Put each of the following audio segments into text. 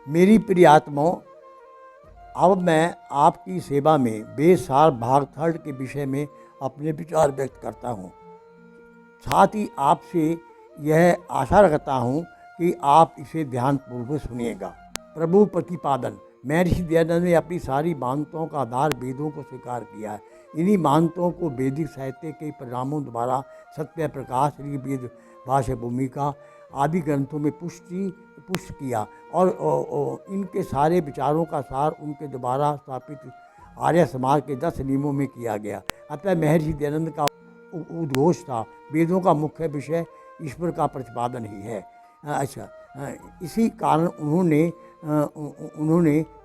मेरी प्रिय आत्माओं, अब मैं आपकी सेवा में बेसार भाग थर्ड के विषय में अपने विचार व्यक्त करता हूँ। साथ ही आपसे यह आशा रखता हूँ कि आप इसे ध्यानपूर्वक सुनिएगा। प्रभु प्रतिपादन। महर्षि दयानंद ने अपनी सारी मान्यताओं का आधार वेदों को स्वीकार किया है। इन्हीं मान्यताओं को वैदिक साहित्य के परिणामों द्वारा सत्य प्रकाश, ऋग्वेद, भाष्य, भूमिका आदि ग्रंथों में पुष्ट किया और इनके सारे विचारों का सार उनके द्वारा स्थापित आर्य समाज के 10 नियमों में किया गया। अतः महर्षि दयानंद का उद्घोष था, वेदों का मुख्य विषय ईश्वर का प्रतिपादन ही है। इसी कारण उन्होंने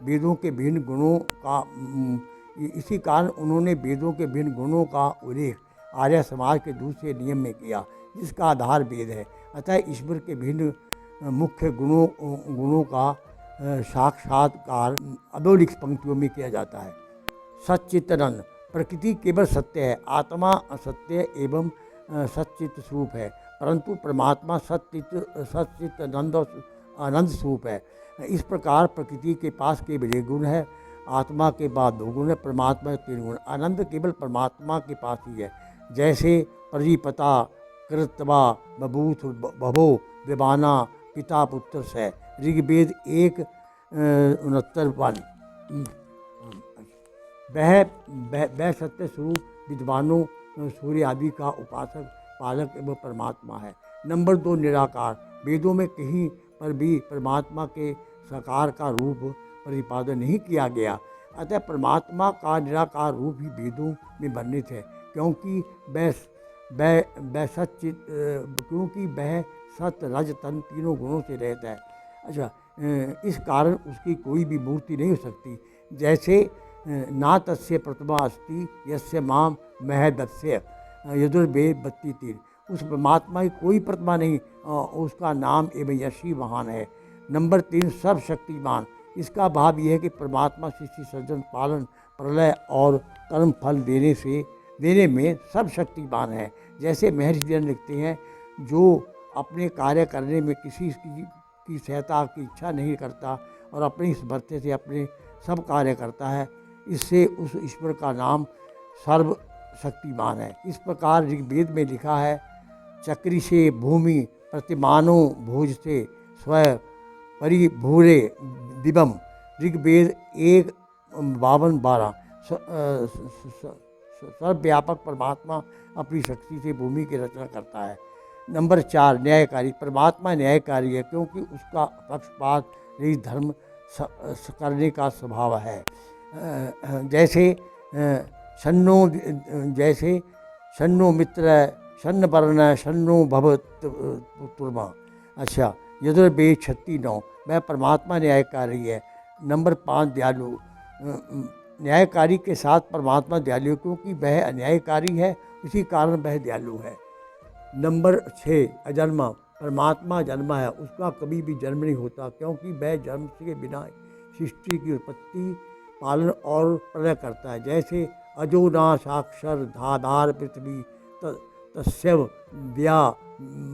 वेदों के भिन्न गुणों का उल्लेख आर्य समाज के दूसरे नियम में किया, जिसका आधार वेद है। अतः ईश्वर के भिन्न मुख्य गुणों का साक्षात्कार अधोलिखित पंक्तियों में किया जाता है। सच्चिदानंद। प्रकृति केवल सत्य है, आत्मा असत्य एवं सच्चित स्वरूप है, परंतु परमात्मा सच्चित आनंद स्वरूप है। इस प्रकार प्रकृति के पास केवल एक गुण है, आत्मा के बाद 2 गुण है, परमात्मा के 3 गुण। आनंद केवल परमात्मा के पास ही है। जैसे प्रदीपता, कृतवा, बभूथ, भवो, विबाना, पिता पुत्र से। ऋग्वेद 1:69 वह सत्य स्वरूप विद्वानों, सूर्य आदि का उपासक, पालक एवं परमात्मा है। नंबर 2 निराकार। वेदों में कहीं पर भी परमात्मा के साकार का रूप प्रतिपादन नहीं किया गया। अतः परमात्मा का निराकार रूप ही वेदों में वर्णित है, क्योंकि वह सत्य, रज, तन तीनों गुणों से रहता है। इस कारण उसकी कोई भी मूर्ति नहीं हो सकती। जैसे ना तस्य प्रतिमा अस्ति यस्य माम महदस्य, यजुर्वेद 32:3। उस परमात्मा की कोई प्रतिमा नहीं, उसका नाम एवं यशी महान है। नंबर 3 सर्वशक्तिमान। इसका भाव यह है कि परमात्मा सृष्टि, सर्जन, पालन, प्रलय और कर्म फल देने में सर्वशक्तिमान है। जैसे महर्षि दयानंद लिखते हैं, जो अपने कार्य करने में किसी की सहायता की इच्छा नहीं करता और अपनी समर्थ से अपने सब कार्य करता है, इससे उस ईश्वर का नाम सर्वशक्तिमान है। इस प्रकार ऋग्वेद में लिखा है, चक्री से भूमि प्रतिमानो भोज से स्व परिभूरे दिवम। ऋग्वेद 1:52-12। सर्वव्यापक परमात्मा अपनी शक्ति से भूमि की रचना करता है। नंबर 4 न्यायकारी। परमात्मा न्यायकारी है, क्योंकि उसका पक्षपात रहित धर्म करने का स्वभाव है। जैसे शन्नो मित्र, शन्न वर्ण, शन्नो भवतुर्मा। यजुर्वेद 36:9। वह परमात्मा न्यायकारी है। नंबर 5 दयालु। न्यायकारी के साथ परमात्मा दयालु, क्योंकि वह अन्यायकारी है, इसी कारण वह दयालु है। नंबर 6 अजन्मा। परमात्मा जन्मा है, उसका कभी भी जन्म नहीं होता, क्योंकि वह जन्म के बिना सृष्टि की उत्पत्ति, पालन और प्रलय करता है। जैसे अजो ना साक्षर धाधार पृथ्वी तस्यव व्या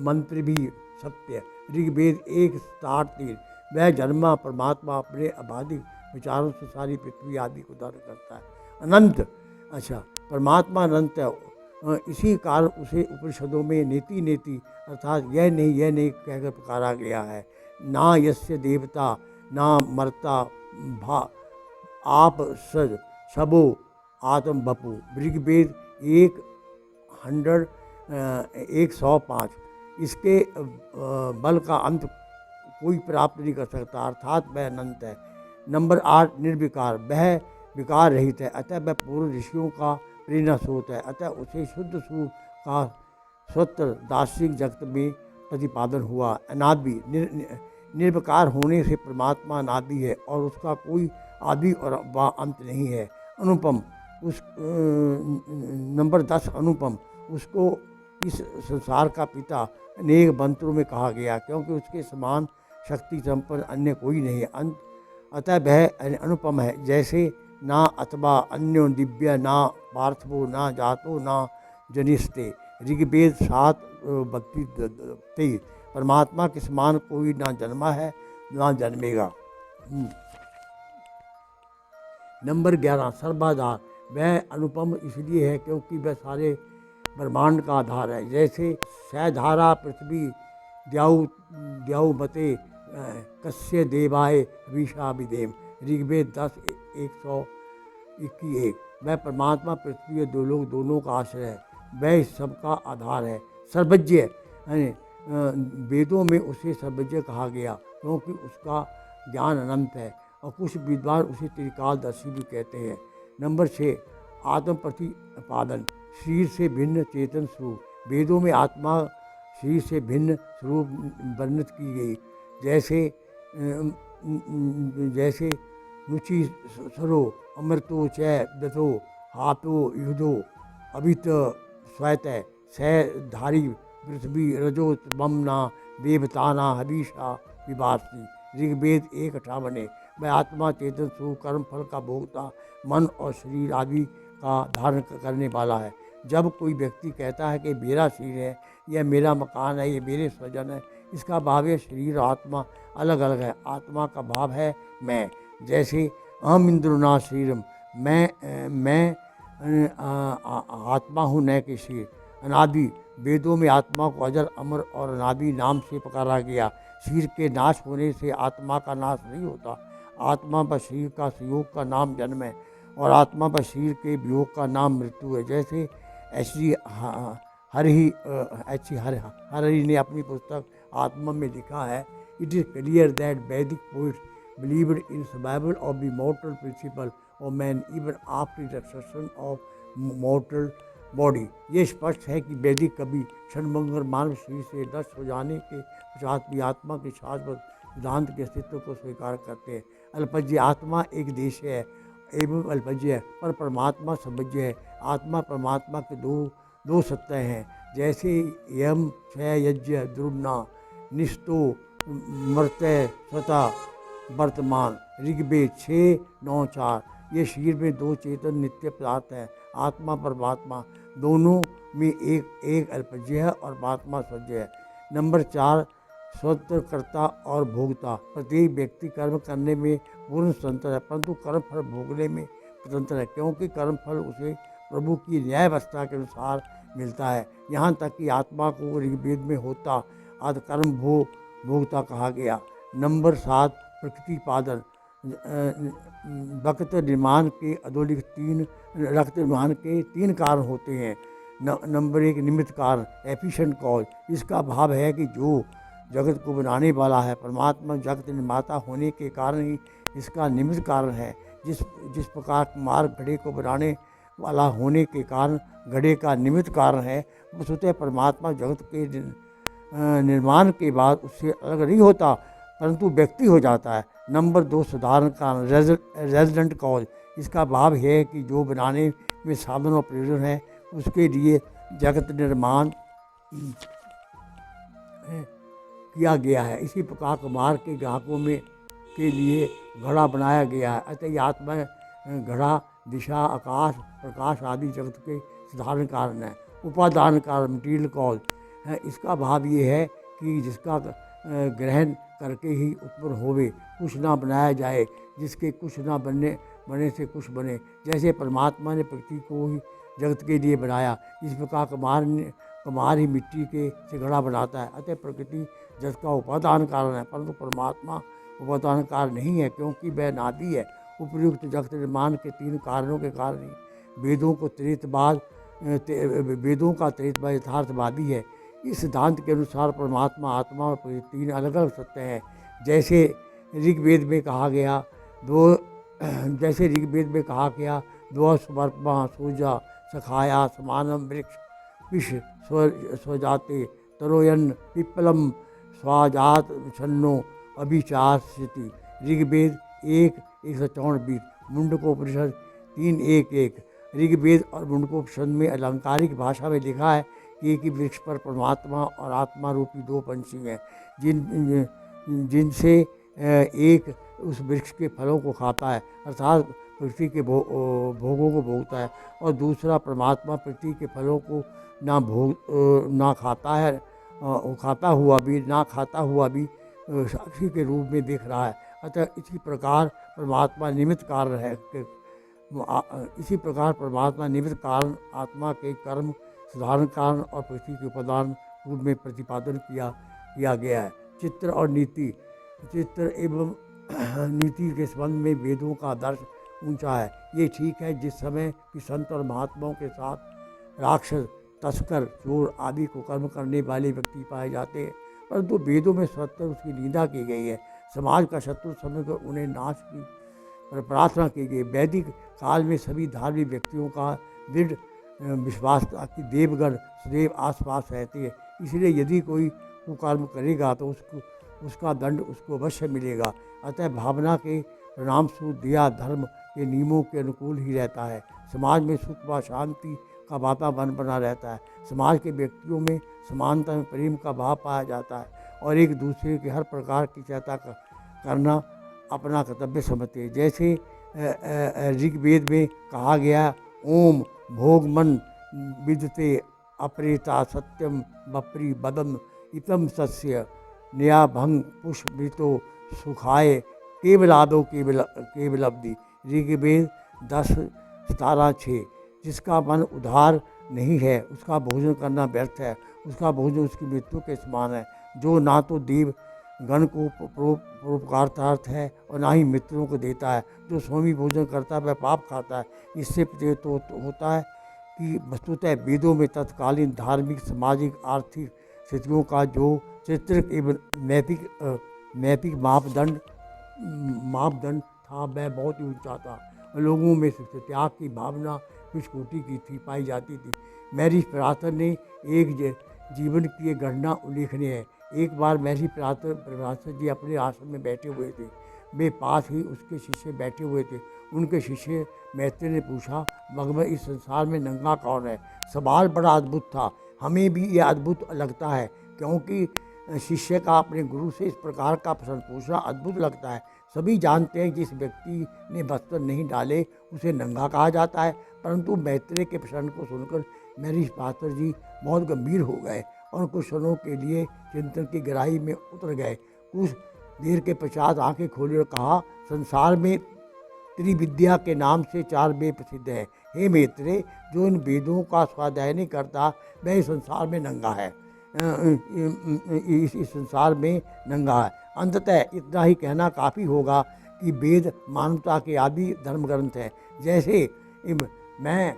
मंत्र भी सत्य। ऋग्वेद 1:63। वह जन्मा परमात्मा अपने अबाधिक विचारों से सारी पृथ्वी आदि को धारण करता है। अनंत। परमात्मा अनंत है, इसी कारण उसे उपनिषदों में नेति नेति अर्थात यह नहीं कहकर पुकारा गया है। ना यस्य देवता ना मर्ता आप सज सबो आत्म बपु। ऋग्वेद 105। इसके बल का अंत कोई प्राप्त नहीं कर सकता, अर्थात वह अनंत है। नंबर 8 निर्विकार। वह विकार रहित है, अतः वह पूर्व ऋषियों का प्रेरणा स्रोत है। अतः उसे शुद्ध स्वरूप का स्वतंत्र दार्शनिक जगत में प्रतिपादन हुआ। अनादि। निर्विकार होने से परमात्मा अनादि है और उसका कोई आदि और अंत नहीं है। अनुपम। नंबर 10 अनुपम। उसको इस संसार का पिता अनेक मंत्रों में कहा गया, क्योंकि उसके समान शक्ति संपन्न अन्य कोई नहीं है। अतः वह अनुपम है। जैसे ना अथवा अन्यो दिव्य, ना पार्थवो, ना जातो, ना जनिस्ते। ऋग्वेद 7:32-23। परमात्मा के समान कोई ना जन्मा है ना जन्मेगा। नंबर 11 सर्वाधार। वह अनुपम इसलिए है क्योंकि वह सारे ब्रह्मांड का आधार है। जैसे सैधारा पृथ्वी द्याऊ द्याऊ मते कस्य देवाय विषा विदेव, ऋग्वेद 10:121। वह परमात्मा पृथ्वी और दो लोग दोनों का आश्रय है। वह इस सब का आधार है। सर्वज्ञ यानी वेदों में उसे सर्वज्ञ कहा गया क्योंकि उसका ज्ञान अनंत है और कुछ विद्वान उसे त्रिकालदर्शी भी कहते हैं। नंबर 6 आत्म प्रतिपादन। शरीर से भिन्न चेतन स्वरूप। वेदों में आत्मा शरीर से भिन्न स्वरूप वर्णित की गई। जैसे रुचि सरो अमृतो च दतो हाथो युधो अभित स्वैत सैधारी पृथ्वी रजो बमना देवताना हबीषा विभाषी, ऋग्वेद 1:58। वह आत्मा चेतन स्वरूप कर्म फल का भोगता मन और शरीर आदि का धारण करने वाला है। जब कोई व्यक्ति कहता है कि मेरा शरीर है, यह मेरा मकान है, ये मेरे स्वजन है, इसका भाव है शरीर और आत्मा अलग अलग है। आत्मा का भाव है मैं। जैसे अहम इंद्रनाथ शरीरम, मैं आत्मा हूँ न कि शरीर। अनादि। वेदों में आत्मा को अजर अमर और अनादि नाम से पुकारा गया। शरीर के नाश होने से आत्मा का नाश नहीं होता। आत्मा व शरीर का संयोग का नाम जन्म है और आत्मा व शरीर के वियोग का नाम मृत्यु है। जैसे हरि ने अपनी पुस्तक आत्मा में लिखा है, इट इज़ क्लियर दैट वैदिक poets believed in survival of the मॉर्टल principle of man even after destruction of मॉर्टल body. ये स्पष्ट है कि वैदिक कवि क्षणभंगुर मानव शरीर से नष्ट हो जाने के पश्चात भी आत्मा के शाश्वत सिद्धांत के अस्तित्व को स्वीकार करते हैं। अल्पज्य। आत्मा एक देश है एवं अल्पज्य है, पर परमात्मा सर्वज्ञ है। आत्मा परमात्मा के दो सत्ताएं हैं। जैसे यम क्षय यज्ञ द्रुम्ना निष्ठो मर्त्य स्वतः वर्तमान, ऋग्वेद 6:9-4। ये शरीर में दो चेतन नित्य पदार्थ है। आत्मा परमात्मा दोनों में एक अल्पज्य है और परमात्मा स्वज्ञ है। नंबर 4 स्वतंत्रता और भोगता। प्रत्येक व्यक्ति कर्म करने में पूर्ण स्वतंत्र है, परंतु कर्म फल भोगने में स्वतंत्र है, क्योंकि कर्म फल उसे प्रभु की न्याय व्यवस्था के अनुसार मिलता है। यहाँ तक कि आत्मा को ऋग्वेद में होता आदि कर्म भोगता कहा गया। नंबर 7 प्रकृति पादन। रक्त निर्माण के तीन कारण होते हैं। नंबर 1 निमित्त कारण एफिशिएंट कॉज। इसका भाव है कि जो जगत को बनाने वाला है, परमात्मा जगत निर्माता होने के कारण ही इसका निमित्त कारण है। जिस प्रकार कुम्हार घड़े को बनाने वाला होने के कारण घड़े का निमित्त कारण है, वस्तुतः परमात्मा जगत के निर्माण के बाद उससे अलग नहीं होता, परंतु व्यक्ति हो जाता है। नंबर 2 साधारण कारण रेजिडेंट कॉज। इसका भाव है कि जो बनाने में साधन और प्रयोजन है, उसके लिए जगत निर्माण किया गया है। इसी प्रकार कुम्हार के ग्राहकों के लिए घड़ा बनाया गया है। अतः आत्मा घड़ा दिशा आकाश प्रकाश आदि जगत के साधारण कारण है। उपादान कारण मटीरियल कॉज है। इसका भाव ये है कि जिसका ग्रहण करके ही उत्पन्न होवे, कुछ ना बनाया जाए, जिसके कुछ ना बने से कुछ बने। जैसे परमात्मा ने प्रकृति को ही जगत के लिए बनाया, इस प्रकार कुम्हार ही मिट्टी से घड़ा बनाता है। अतः प्रकृति जगत का उपादान कारण है, परंतु परमात्मा उपादान कारण नहीं है, क्योंकि वह नादी है। उपयुक्त जगत निर्माण के 3 कारणों के कारण ही वेदों का त्रेतवाद यथार्थवादी है। इस सिद्धांत के अनुसार परमात्मा आत्मा और प्रकृति 3 अलग अलग सत्य हैं। जैसे ऋग्वेद में कहा गया द्वौ समर्पमा सूजा सखाया समानम वृक्ष विष स्वजाते तरोयन पिप्पलम स्वाजात छन्नो अभिचास्यति, ऋग्वेद 1:154। मुंडकोपनिषद 3:1-1। ऋग्वेद और मुंडकोपनिषद में अलंकारिक भाषा में लिखा है कि एक ही वृक्ष पर परमात्मा और आत्मा रूपी 2 पंछी हैं, जिनसे एक उस वृक्ष के फलों को खाता है, अर्थात पृथ्वी के भोगों को भोगता है, और दूसरा परमात्मा पृथ्वी के फलों को ना खाता है, खाता हुआ भी साक्षी के रूप में दिख रहा है। अतः इसी प्रकार परमात्मा निमित्त कारण है इसी प्रकार परमात्मा निमित्त कारण आत्मा के कर्म साधारण कारण और पृथ्वी के उपादान रूप में प्रतिपादन किया गया है। चित्र और नीति। चित्र एवं नीति के संबंध में वेदों का आदर्श ऊंचा है। ये ठीक है जिस समय कि संत और महात्माओं के साथ राक्षस, तस्कर, चोर आदि को कर्म करने वाले व्यक्ति पाए जाते हैं, परंतु वेदों में स्वतः उसकी निंदा की गई है। समाज का शत्रु समझकर उन्हें नाश की प्रार्थना की गई। वैदिक काल में सभी धार्मिक व्यक्तियों का दृढ़ विश्वास था कि देवगण सदैव आसपास रहते हैं, इसलिए यदि कोई कुकर्म करेगा तो उसका दंड उसको अवश्य मिलेगा। अतः भावना के परिणामस्वरूप दया धर्म के नियमों के अनुकूल ही रहता है। समाज में सुख व शांति का वातावरण बना रहता है। समाज के व्यक्तियों में समानता में प्रेम का भाव पाया जाता है और एक दूसरे के हर प्रकार की सहायता करना अपना कर्तव्य समझते हैं। जैसे ऋग्वेद में कहा गया, ओम भोग मन विदते अप्रेता सत्यम बप्री बदम इतम सस्य न्याभंग पुष्पृतो सुखाय केवलादो केवलब्धि। ऋग्वेद 10:17-6। जिसका मन उदार नहीं है उसका भोजन करना व्यर्थ है, उसका भोजन उसकी मृत्यु के समान है। जो ना तो देव गण को परोपकारार्थ है और ना ही मित्रों को देता है, जो स्वामी भोजन करता है वह पाप खाता है। इससे प्रतीत होता है कि वस्तुतः वेदों में तत्कालीन धार्मिक, सामाजिक, आर्थिक स्थितियों का जो चित्र एवं नैतिक मापदंड था वह बहुत ही ऊंचा था। लोगों में त्याग की भावना कुछ कोटि की थी पाई जाती थी। महर्षि पराशर ने एक जीवन की एक घटना उल्लेखनीय है। एक बार महर्षि पराशर जी अपने आश्रम में बैठे हुए थे। वे पास ही उसके शिष्य बैठे हुए थे। उनके शिष्य मैत्री ने पूछा, भगवान इस संसार में नंगा कौन है? सवाल बड़ा अद्भुत था। हमें भी ये अद्भुत लगता है, क्योंकि शिष्य का अपने गुरु से इस प्रकार का प्रश्न पूछना अद्भुत लगता है। सभी जानते हैं जिस व्यक्ति ने वस्त्र नहीं डाले उसे नंगा कहा जाता है, परंतु मैत्रेय के प्रश्न को सुनकर महर्षि पराशर जी बहुत गंभीर हो गए और कुछ क्षणों के लिए चिंतन की गहराई में उतर गए। कुछ देर के पश्चात आंखें खोली और कहा, संसार में त्रिविद्या के नाम से 4 वेद प्रसिद्ध है। हे मैत्रेय, जो इन वेदों का स्वाध्याय नहीं करता वह इस संसार में नंगा है, इस संसार में नंगा है। अंततः इतना ही कहना काफ़ी होगा कि वेद मानवता के आदि धर्म ग्रंथ हैं। जैसे मैं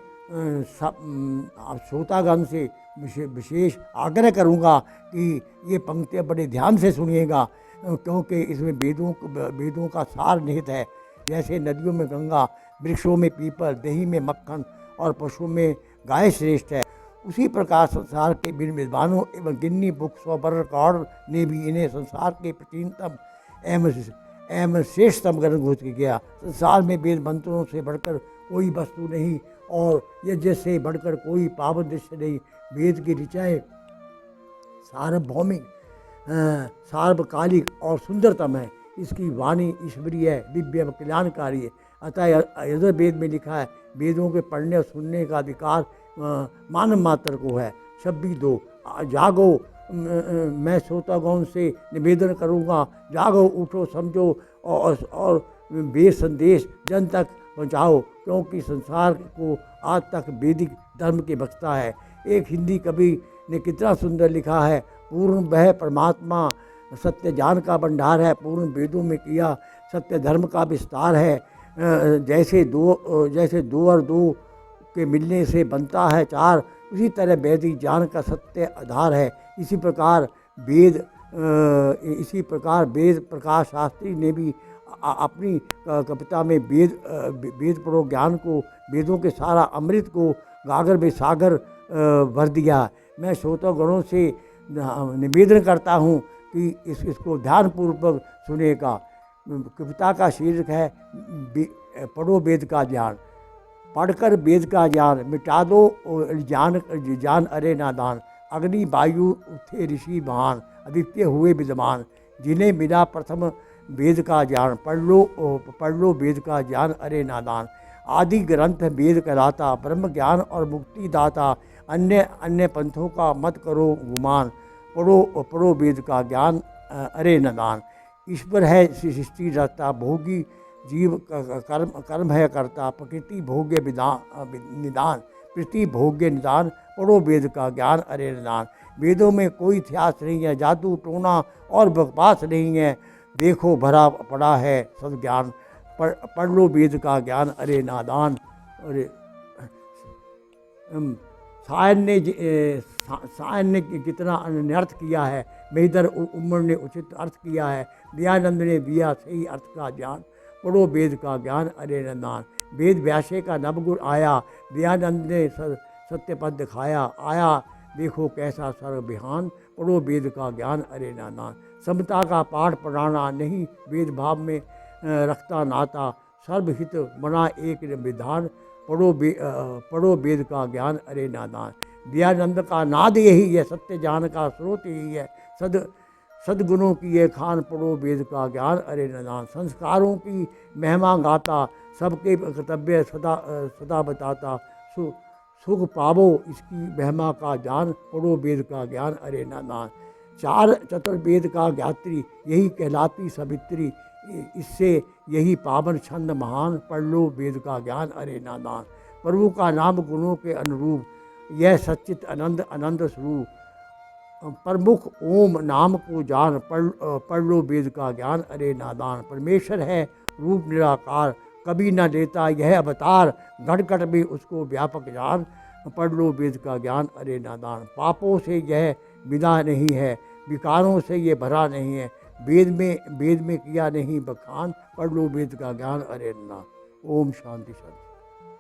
श्रोतागण से विशेष आग्रह करूंगा कि ये पंक्तियाँ बड़े ध्यान से सुनिएगा, क्योंकि इसमें वेदों का सार निहित है। जैसे नदियों में गंगा, वृक्षों में पीपल, दही में मक्खन और पशुओं में गाय श्रेष्ठ है, उसी प्रकार संसार के विभिन्न विद्वानों एवं गिन्नी बुक्स और वर्ल्ड रिकॉर्ड ने भी इन्हें संसार के प्राचीनतम एवं श्रेष्ठतम ग्रंथ घोषित किया। संसार में वेद मंत्रों से बढ़कर कोई वस्तु नहीं और यज्ञ से बढ़कर कोई पावन दृश्य नहीं। वेद की ऋचाएँ सार्वभौमिक, सार्वकालिक और सुंदरतम है। इसकी वाणी ईश्वरीय है, दिव्य व कल्याणकारी है। अतः यजुर्वेद में लिखा है, वेदों के पढ़ने और सुनने का अधिकार मानव मात्र को है। 26:2 जागो, मैं श्रोतागण से निवेदन करूँगा, जागो, उठो, समझो और वेद संदेश जन तक पहुँचाओ, क्योंकि संसार को आज तक वैदिक धर्म के बख्शता है। एक हिंदी कवि ने कितना सुंदर लिखा है, पूर्ण वह परमात्मा सत्य ज्ञान का भंडार है, पूर्ण वेदों में किया सत्य धर्म का विस्तार है। जैसे दो और दो के मिलने से बनता है 4, उसी तरह वैदिक ज्ञान का सत्य आधार है। इसी प्रकार वेद प्रकाश शास्त्री ने भी अपनी कविता में वेद पढ़ो ज्ञान को, वेदों के सारा अमृत को गागर में सागर भर दिया। मैं श्रोतागणों से निवेदन करता हूँ कि इसको ध्यानपूर्वक सुनेगा। कविता का शीर्षक है, पढ़ो वेद का ज्ञान। पढ़कर वेद का ज्ञान मिटा दो ज्ञान अरे नादान। अग्नि वायु उठे ऋषि महान, आदित्य हुए विद्वान, जिन्हें मिला प्रथम वेद का ज्ञान। पढ़ लो वेद का ज्ञान अरे नादान। आदि ग्रंथ वेद कहलाता, ब्रह्म ज्ञान और मुक्ति दाता। अन्य पंथों का मत करो गुमान, पढ़ो वेद का ज्ञान अरे नादान। ईश्वर है सृष्टि रचता, भोगी जीव कर्म कर्म है करता, प्रकृति भोग्य निदान, प्रति भोग्य निदान, पढ़ो वेद का ज्ञान अरे निदान। वेदों में कोई इतिहास नहीं है, जादू टोना और बकवास नहीं है, देखो भरा पड़ा है सब ज्ञान, पढ़ लो वेद का ज्ञान अरे नादान। अरे सायन ने कितना अनर्थ किया है, मेहदर उमर ने उचित अर्थ किया है, दयानंद ने दिया सही अर्थ का ज्ञान, पढ़ो वेद का ज्ञान अरे नंदान। वेद व्यासे का नवगुण आया, दयानंद ने सत्य पद दिखाया, आया देखो कैसा सर्वबिहान, पढ़ो वेद का ज्ञान अरे नादान। समता का पाठ पढ़ाना नहीं वेद भाव में रखता नाता, सर्वहित बना एक विधान, पढ़ो वेद का ज्ञान अरे नादान। दयानंद का नाद यही है, सत्य ज्ञान का स्रोत यही है, सद्गुणों की ये खान, पढ़ो वेद का ज्ञान अरे नादान। संस्कारों की महिमा गाता, सबके कर्तव्य सदा बताता, सुख पावो इसकी महिमा का जान, पढ़ो वेद का ज्ञान अरे नादान। चार चतुर्वेद का ज्ञात्री यही कहलाती सवित्री, इससे यही पावन छंद महान, पढ़ लो वेद का ज्ञान अरे नादान। प्रभु का नाम गुणों के अनुरूप, यह सच्चित आनंद आनंद स्वरूप, प्रमुख ओम नाम को जान, पढ़ लो वेद का ज्ञान अरे नादान। परमेश्वर है रूप निराकार, कभी न लेता यह अवतार, घट घट में उसको व्यापक जान, पढ़ लो वेद का ज्ञान अरे नादान। पापों से यह विदा नहीं है, विकारों से ये भरा नहीं है, वेद में किया नहीं बखान, पढ़ लो वेद का ज्ञान अरे नादान। ओम शांति शांति।